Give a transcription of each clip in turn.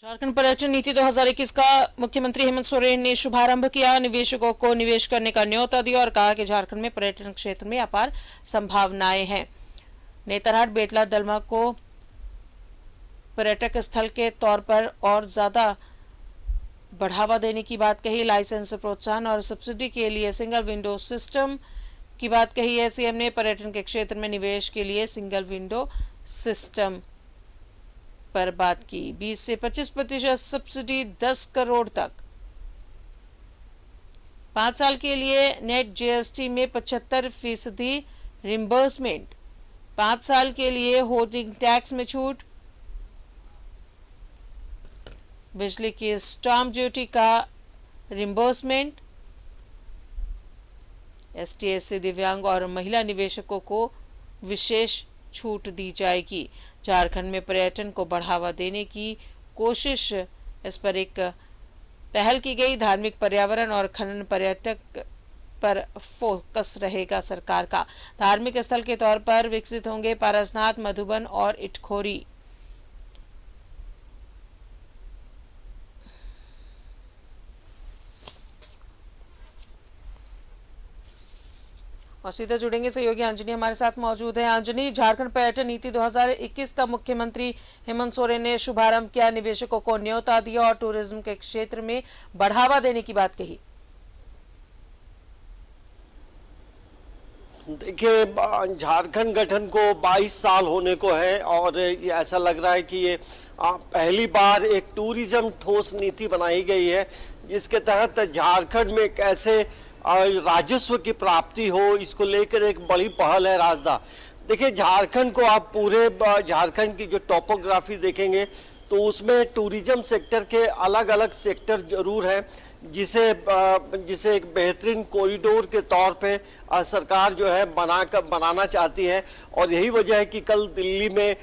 झारखंड पर्यटन नीति 2021 का मुख्यमंत्री हेमंत सोरेन ने शुभारंभ किया। निवेशकों को निवेश करने का न्योता दिया और कहा कि झारखंड में पर्यटन क्षेत्र में अपार संभावनाएं हैं। नेतरहाट बेतला दलमा को पर्यटक स्थल के तौर पर और ज्यादा बढ़ावा देने की बात कही। लाइसेंस प्रोत्साहन और सब्सिडी के लिए सिंगल विंडो सिस्टम की बात कही है। सीएम ने पर्यटन के क्षेत्र में निवेश के लिए सिंगल विंडो सिस्टम पर बात की। 20 से 25% सब्सिडी 10 करोड़ तक। 5 साल के लिए नेट जीएसटी में 75% रिम्बर्समेंट। 5 साल के लिए होर्डिंग टैक्स में छूट। बिजली की स्टाम्प ड्यूटी का रिम्बर्समेंट। एसटी/एससी, दिव्यांग और महिला निवेशकों को विशेष छूट दी जाएगी। झारखंड में पर्यटन को बढ़ावा देने की कोशिश, इस पर एक पहल की गई। धार्मिक, पर्यावरण और खनन पर्यटक पर फोकस रहेगा सरकार का। धार्मिक स्थल के तौर पर विकसित होंगे पारसनाथ, मधुबन और इटखोरी। और सीधे जुड़ेंगे सहयोगी अंजनी हमारे साथ मौजूद है। अंजनी, झारखंड पर्यटन नीति 2021 का मुख्यमंत्री हेमंत सोरेन ने शुभारंभ किया। निवेशकों को न्योता दिया और टूरिज्म के क्षेत्र में बढ़ावा देने की बात कही। देखिए, झारखंड गठन को 22 साल होने को है और ये ऐसा लग रहा है कि ये पहली बार एक टूरिज्म ठोस नीति बनाई गई है, जिसके तहत झारखंड में कैसे राजस्व की प्राप्ति हो, इसको लेकर एक बड़ी पहल है राजदा। देखिए, झारखंड को आप पूरे झारखंड की जो टोपोग्राफी देखेंगे तो उसमें टूरिज्म सेक्टर के अलग अलग सेक्टर जरूर है, जिसे एक बेहतरीन कॉरिडोर के तौर पे सरकार जो है बनाना चाहती है। और यही वजह है कि कल दिल्ली में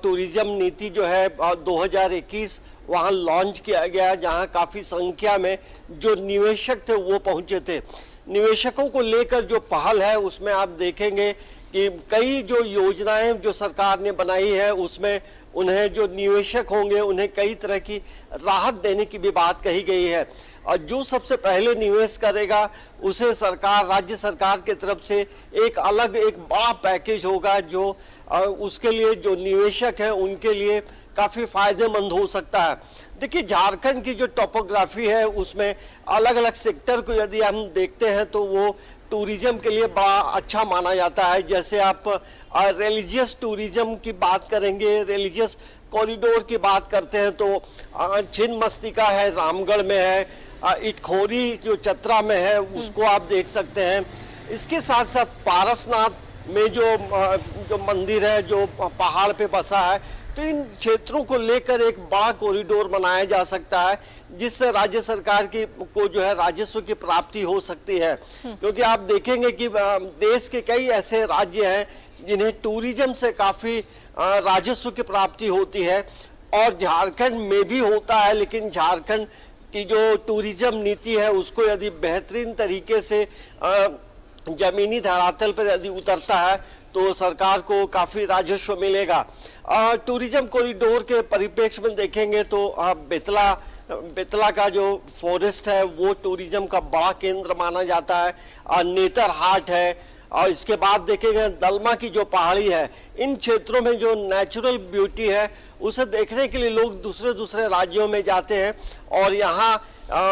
टूरिज्म नीति जो है 2021 वहाँ लॉन्च किया गया, जहाँ काफ़ी संख्या में जो निवेशक थे वो पहुँचे थे। निवेशकों को लेकर जो पहल है उसमें आप देखेंगे कि कई जो योजनाएं जो सरकार ने बनाई है उसमें उन्हें जो निवेशक होंगे उन्हें कई तरह की राहत देने की भी बात कही गई है। और जो सबसे पहले निवेश करेगा उसे सरकार, राज्य सरकार की तरफ से एक बड़ा पैकेज होगा जो उसके लिए जो निवेशक हैं उनके लिए काफ़ी फायदेमंद हो सकता है। देखिए, झारखंड की जो टोपोग्राफी है उसमें अलग अलग सेक्टर को यदि हम देखते हैं तो वो टूरिज्म के लिए बड़ा अच्छा माना जाता है। जैसे आप रिलीजियस टूरिज्म की बात करेंगे, रिलीजियस कॉरिडोर की बात करते हैं तो छिन्नमस्तिका है, रामगढ़ में है, इटखोरी जो चतरा में है उसको आप देख सकते हैं। इसके साथ साथ पारसनाथ में जो मंदिर है जो पहाड़ पे बसा है, तो इन क्षेत्रों को लेकर एक बड़ा कॉरिडोर बनाया जा सकता है, जिससे राज्य सरकार को जो है राजस्व की प्राप्ति हो सकती है। क्योंकि आप देखेंगे कि देश के कई ऐसे राज्य हैं जिन्हें टूरिज्म से काफ़ी राजस्व की प्राप्ति होती है और झारखंड में भी होता है। लेकिन झारखंड की जो टूरिज्म नीति है उसको यदि बेहतरीन तरीके से जमीनी धरातल पर यदि उतरता है तो सरकार को काफ़ी राजस्व मिलेगा। टूरिज्म कॉरिडोर के परिप्रेक्ष्य में देखेंगे तो बेतला का जो फॉरेस्ट है वो टूरिज्म का बड़ा केंद्र माना जाता है। नेतरहाट है और इसके बाद देखेंगे दलमा की जो पहाड़ी है, इन क्षेत्रों में जो नेचुरल ब्यूटी है उसे देखने के लिए लोग दूसरे राज्यों में जाते हैं और यहाँ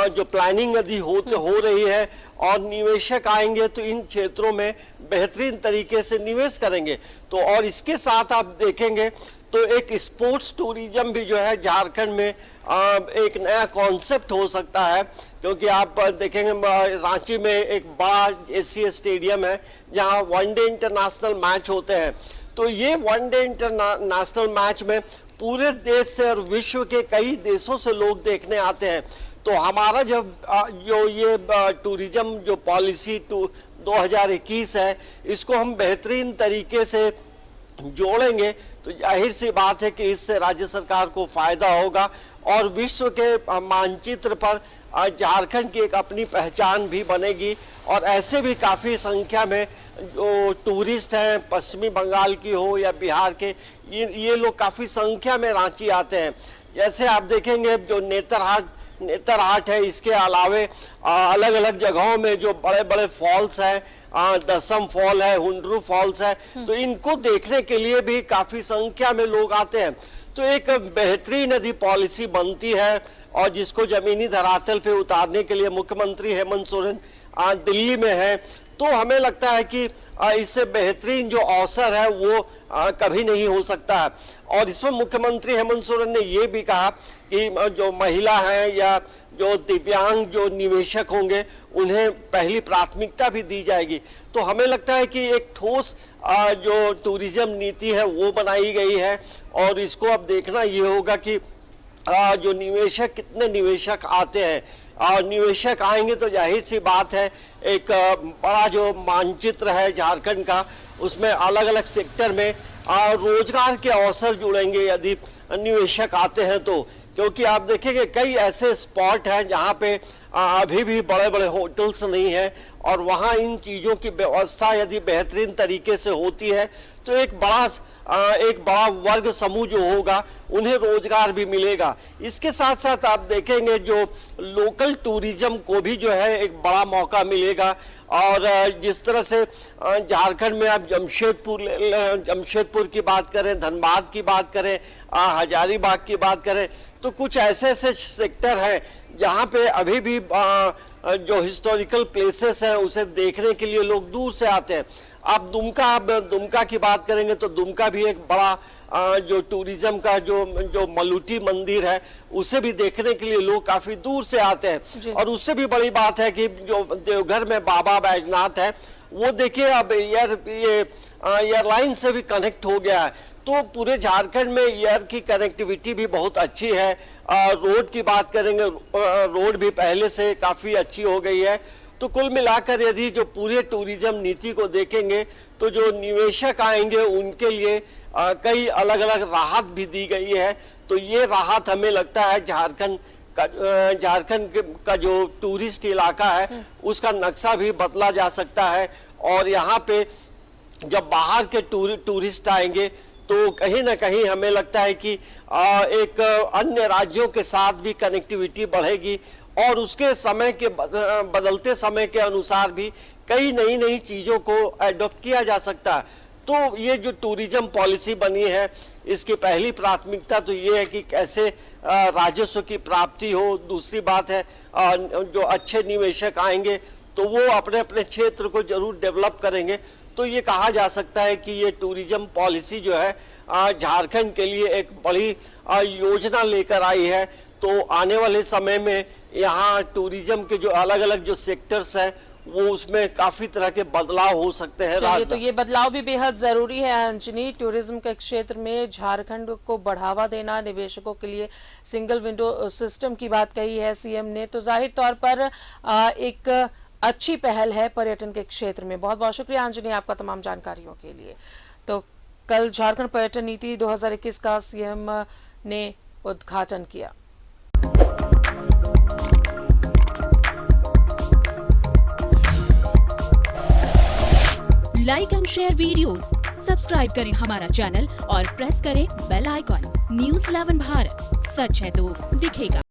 जो प्लानिंग यदि हो रही है और निवेशक आएंगे तो इन क्षेत्रों में बेहतरीन तरीके से निवेश करेंगे। तो और इसके साथ आप देखेंगे तो एक स्पोर्ट्स टूरिज्म भी जो है झारखंड में एक नया कॉन्सेप्ट हो सकता है। क्योंकि आप देखेंगे रांची में एक बड़ा एशिया स्टेडियम है जहां वनडे इंटरनेशनल मैच होते हैं। तो ये वनडे इंटरनेशनल मैच में पूरे देश से और विश्व के कई देशों से लोग देखने आते हैं। तो हमारा जब जो ये टूरिज्म जो पॉलिसी 2021 है इसको हम बेहतरीन तरीके से जोड़ेंगे तो जाहिर सी बात है कि इससे राज्य सरकार को फायदा होगा और विश्व के मानचित्र पर झारखंड की एक अपनी पहचान भी बनेगी। और ऐसे भी काफ़ी संख्या में जो टूरिस्ट हैं, पश्चिमी बंगाल की हो या बिहार के, ये लोग काफ़ी संख्या में रांची आते हैं। जैसे आप देखेंगे जो नेतरहाट है, इसके अलावे अलग अलग जगहों में जो बड़े बड़े फॉल्स हैं, दसम फॉल है, हुंडरू फॉल्स है, तो इनको देखने के लिए भी काफी संख्या में लोग आते हैं। तो एक बेहतरीन यदि पॉलिसी बनती है और जिसको जमीनी धरातल पे उतारने के लिए मुख्यमंत्री हेमंत सोरेन दिल्ली में है, तो हमें लगता है कि इससे बेहतरीन जो अवसर है वो कभी नहीं हो सकता है। और इसमें मुख्यमंत्री हेमंत सोरेन ने ये भी कहा कि जो महिला हैं या जो दिव्यांग जो निवेशक होंगे उन्हें पहली प्राथमिकता भी दी जाएगी। तो हमें लगता है कि एक ठोस जो टूरिज्म नीति है वो बनाई गई है और इसको अब देखना ये होगा कि जो निवेशक, कितने निवेशक आते हैं और निवेशक आएंगे तो जाहिर सी बात है एक बड़ा जो मानचित्र है झारखंड का, उसमें अलग अलग सेक्टर में रोजगार के अवसर जुड़ेंगे यदि निवेशक आते हैं तो। क्योंकि आप देखेंगे कई ऐसे स्पॉट हैं जहां पे अभी भी बड़े बड़े होटल्स नहीं है और वहां इन चीज़ों की व्यवस्था यदि बेहतरीन तरीके से होती है तो एक बड़ा वर्ग समूह जो होगा उन्हें रोजगार भी मिलेगा। इसके साथ साथ आप देखेंगे जो लोकल टूरिज्म को भी जो है एक बड़ा मौका मिलेगा। और जिस तरह से झारखंड में आप जमशेदपुर की बात करें, धनबाद की बात करें, हजारीबाग की बात करें, तो कुछ ऐसे सेक्टर हैं जहां पे अभी भी जो हिस्टोरिकल प्लेसेस हैं उसे देखने के लिए लोग दूर से आते हैं। आप दुमका की बात करेंगे तो दुमका भी एक बड़ा जो टूरिज्म का जो मलूटी मंदिर है उसे भी देखने के लिए लोग काफी दूर से आते हैं। और उससे भी बड़ी बात है कि जो देवघर में बाबा बैजनाथ है वो देखिए अब एयरलाइन से भी कनेक्ट हो गया है, तो पूरे झारखंड में एयर की कनेक्टिविटी भी बहुत अच्छी है। रोड की बात करेंगे, रोड भी पहले से काफी अच्छी हो गई है। तो कुल मिलाकर यदि जो पूरे टूरिज्म नीति को देखेंगे तो जो निवेशक आएंगे उनके लिए कई अलग अलग राहत भी दी गई है। तो ये राहत हमें लगता है झारखंड का जो टूरिस्ट इलाका है उसका नक्शा भी बदला जा सकता है। और यहाँ पे जब बाहर के टूरिस्ट आएंगे तो कहीं ना कहीं हमें लगता है कि एक अन्य राज्यों के साथ भी कनेक्टिविटी बढ़ेगी और उसके समय के बदलते समय के अनुसार भी कई नई चीज़ों को एडॉप्ट किया जा सकता है। तो ये जो टूरिज्म पॉलिसी बनी है इसकी पहली प्राथमिकता तो ये है कि कैसे राजस्व की प्राप्ति हो। दूसरी बात है जो अच्छे निवेशक आएंगे तो वो अपने अपने क्षेत्र को जरूर डेवलप करेंगे। तो ये कहा जा सकता है कि ये टूरिज्म पॉलिसी जो है झारखंड के लिए एक बड़ी योजना लेकर आई है। तो आने वाले समय में यहाँ टूरिज्म के जो अलग अलग जो सेक्टर्स हैं वो उसमें काफी तरह के बदलाव हो सकते हैं। चलिए, तो ये बदलाव भी बेहद जरूरी है अंजनी। टूरिज्म के क्षेत्र में झारखंड को बढ़ावा देना, निवेशकों के लिए सिंगल विंडो सिस्टम की बात कही है सीएम ने, तो जाहिर तौर पर एक अच्छी पहल है पर्यटन के क्षेत्र में। बहुत बहुत शुक्रिया अंजनी आपका तमाम जानकारियों के लिए। तो कल झारखंड पर्यटन नीति 2021 का सीएम ने उद्घाटन किया। Like and share videos, subscribe करें हमारा चैनल और प्रेस करें बेल आइकॉन। News 11 भारत, सच है तो दिखेगा।